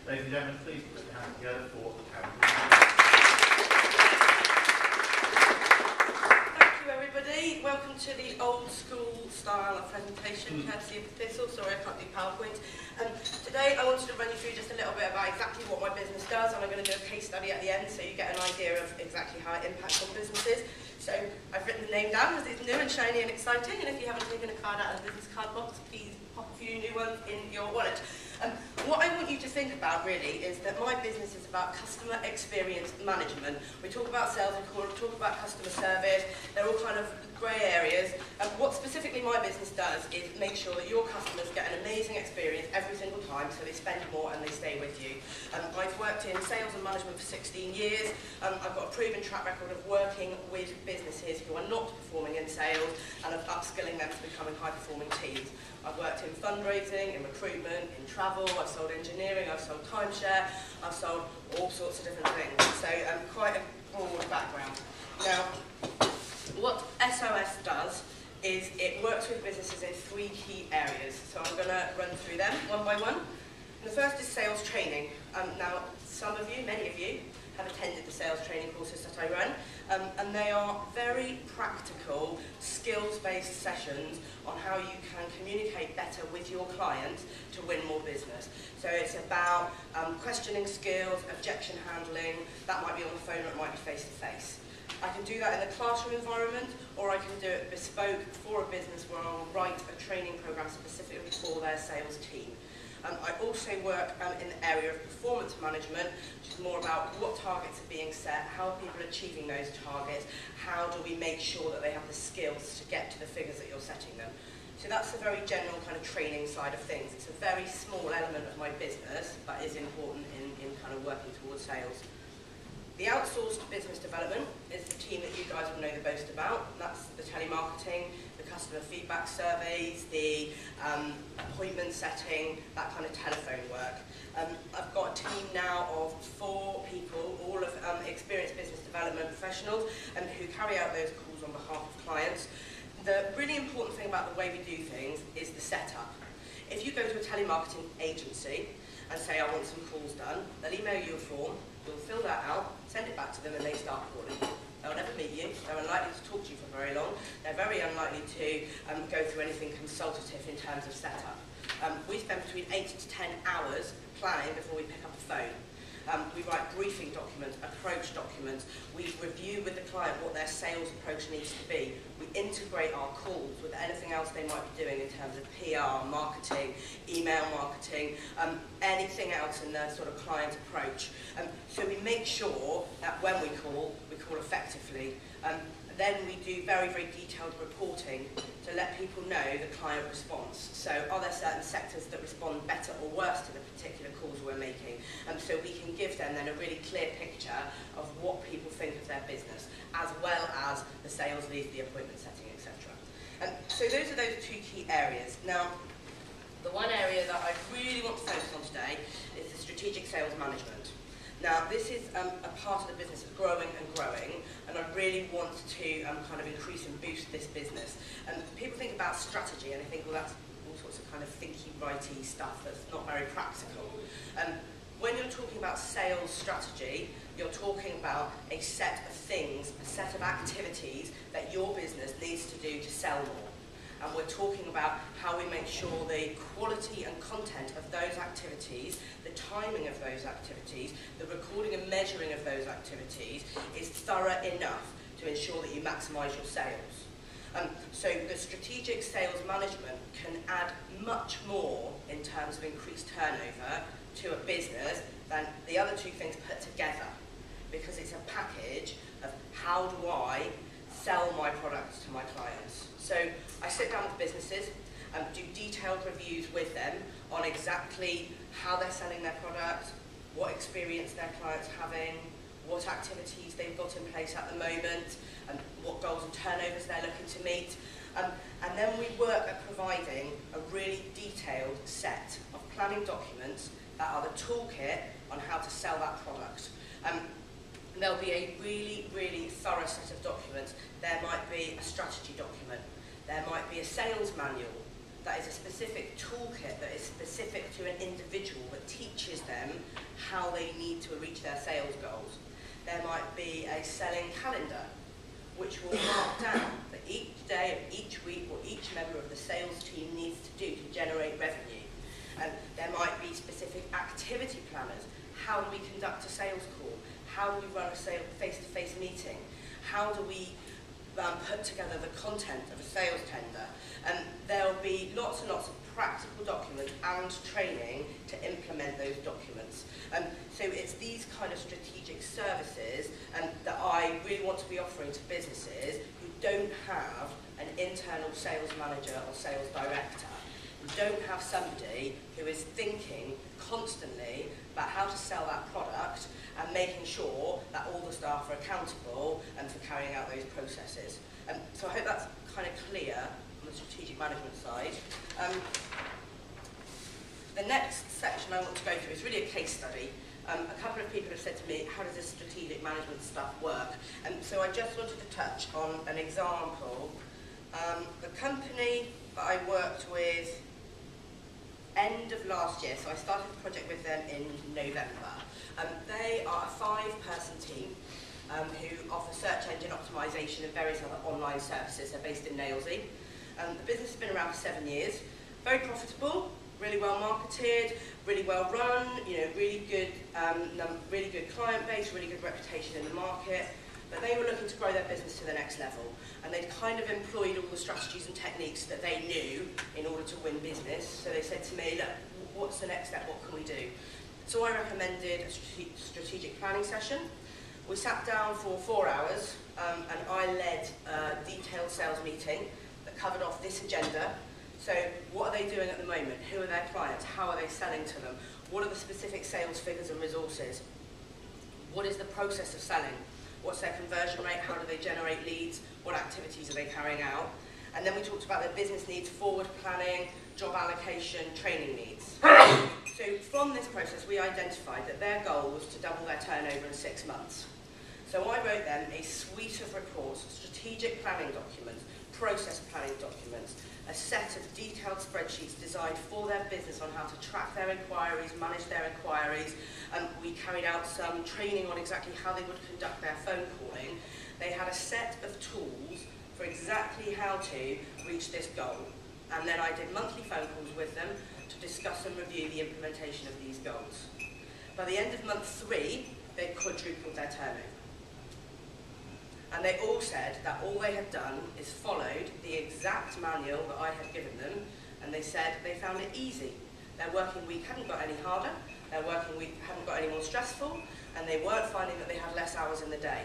Ladies and gentlemen, please put your hands together for Karen. Thank you, everybody. Welcome to the old school style of presentation, courtesy of Thistle. Sorry, I can't do PowerPoint. Today I wanted to run you through just a little bit about exactly what my business does, and I'm going to do a case study at the end so you get an idea of exactly how it impacts on businesses. So I've written the name down because it's new and shiny and exciting, and if you haven't taken a card out of the business card box, please pop a few new ones in your wallet. What I want you to think about really is that my business is about customer experience management. We talk about sales, we talk about customer service, they're all kind of grey areas. What specifically my business does is make sure that your customers get an amazing experience every single time, so they spend more and they stay with you. I've worked in sales and management for 16 years. I've got a proven track record of working with businesses who are not performing in sales and of upskilling them to becoming high-performing teams. I've worked in fundraising, in recruitment, in travel, I've sold engineering, I've sold timeshare, I've sold all sorts of different things. So quite a broad background. Now, what SOS does is it works with businesses in 3 key areas. So I'm going to run through them one by one. And the first is sales training. Now, some of you, many of you, have attended the sales training courses that I run, and they are very practical, skills-based sessions on how you can communicate better with your clients to win more business. So it's about questioning skills, objection handling. That might be on the phone or it might be face-to-face. I can do that in the classroom environment, or I can do it bespoke for a business where I'll write a training program specifically for their sales team. I also work in the area of performance management, which is more about what targets are being set, how are people achieving those targets, how do we make sure that they have the skills to get to the figures that you're setting them. So that's the very general kind of training side of things. It's a very small element of my business, but is important in kind of working towards sales. The outsourced business development is the team that you guys will know the most about. That's the telemarketing, the customer feedback surveys, the appointment setting, that kind of telephone work. I've got a team now of 4 people, all of experienced business development professionals, who carry out those calls on behalf of clients. The really important thing about the way we do things is the setup. If you go to a telemarketing agency and say, I want some calls done, they'll email you a form, you'll fill that out, send it back to them, and they start calling. They'll never meet you, they're unlikely to talk to you for very long, they're very unlikely to go through anything consultative in terms of setup. We spend between 8 to 10 hours planning before we pick up a phone. We write briefing documents, approach documents, we review with the client what their sales approach needs to be. We integrate our calls with anything else they might be doing in terms of PR, marketing, email marketing, anything else in their sort of client approach. So we make sure that when we call effectively. Then we do very, very detailed reporting to let people know the client response. So are there certain sectors that respond better or worse to the particular calls we're making? So we can give them then a really clear picture of what people think of their business, as well as the sales leads, the appointment setting, etc. So those are those 2 key areas. Now, the one area that I really want to focus on today is the strategic sales management. Now, this is a part of the business that's growing and growing, and I really want to kind of increase and boost this business. People think about strategy, and they think, well, that's all sorts of kind of thinky, righty stuff that's not very practical. When you're talking about sales strategy, you're talking about a set of things, a set of activities that your business needs to do to sell more. And we're talking about how we make sure the quality and content of those activities, the timing of those activities, the recording and measuring of those activities is thorough enough to ensure that you maximise your sales. So the strategic sales management can add much more in terms of increased turnover to a business than the other 2 things put together, because it's a package of how do I sell my products to my clients. So I sit down with businesses and do detailed reviews with them on exactly how they're selling their products, what experience their clients having, what activities they've got in place at the moment, and what goals and turnovers they're looking to meet. And then we work at providing a really detailed set of planning documents that are the toolkit on how to sell that product. There'll be a really, really thorough set of documents. There might be a strategy document. There might be a sales manual. that is a specific toolkit that is specific to an individual that teaches them how they need to reach their sales goals. There might be a selling calendar, which will mark down that each day of each week what each member of the sales team needs to do to generate revenue. And there might be specific activity planners. How do we conduct a sales call? How do we run a face-to-face meeting? How do we put together the content of a sales tender? And there'll be lots and lots of practical documents and training to implement those documents. So it's these kind of strategic services that I really want to be offering to businesses who don't have an internal sales manager or sales director, who don't have somebody who is thinking constantly about how to sell that product and making sure that all the staff are accountable for carrying out those processes. So I hope that's kind of clear on the strategic management side. The next section I want to go through is really a case study. A couple of people have said to me, how does this strategic management stuff work? So I just wanted to touch on an example. The company that I worked with end of last year, so I started the project with them in November. They are a 5-person team who offer search engine optimization and various other online services. They're based in Nailsea. The business has been around for 7 years, very profitable, really well marketed, really well run, really good client base, really good reputation in the market. But they were looking to grow their business to the next level, and they'd kind of employed all the strategies and techniques that they knew in order to win business. So they said to me, look, what's the next step? What can we do? So I recommended a strategic planning session. We sat down for 4 hours, and I led a detailed sales meeting that covered off this agenda. So what are they doing at the moment? Who are their clients? How are they selling to them? What are the specific sales figures and resources? What is the process of selling? What's their conversion rate? How do they generate leads? What activities are they carrying out? And then we talked about their business needs, forward planning, job allocation, training needs. So from this process, we identified that their goal was to double their turnover in 6 months. So I wrote them a suite of reports, strategic planning documents, process planning documents, a set of detailed spreadsheets designed for their business on how to track their inquiries, manage their inquiries. We carried out some training on exactly how they would conduct their phone calling. They had a set of tools for exactly how to reach this goal. And then I did monthly phone calls with them to discuss and review the implementation of these goals. By the end of month 3, they'd quadrupled their turnover. And they all said that all they had done is followed the exact manual that I had given them, and they said they found it easy. Their working week hadn't got any harder, their working week hadn't got any more stressful, and they weren't finding that they had less hours in the day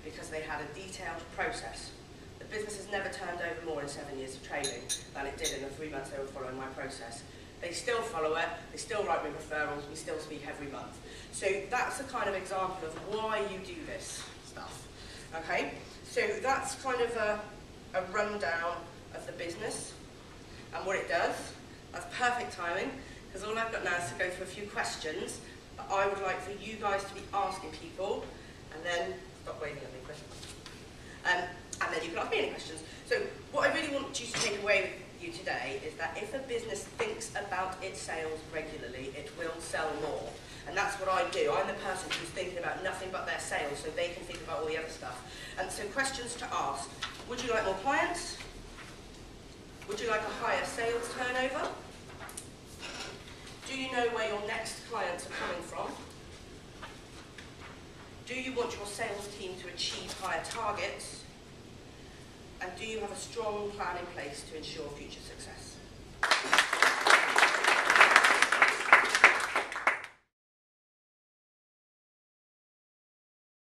because they had a detailed process. The business has never turned over more in 7 years of training than it did in the 3 months they were following my process. They still follow it, they still write me referrals, we still speak every month. So that's a kind of example of why you do this stuff. Okay, so that's kind of a rundown of the business and what it does. That's perfect timing, because all I've got now is to go through a few questions that I would like for you guys to be asking people, and then stop waving at me, Chris. And then you can ask me any questions. So what I really want you to take away with you today is that if a business thinks about its sales regularly, it will sell more. And that's what I do. I'm the person who's thinking about nothing but their sales so they can think about all the other stuff. And so questions to ask. Would you like more clients? Would you like a higher sales turnover? Do you know where your next clients are coming from? Do you want your sales team to achieve higher targets? And do you have a strong plan in place to ensure future success?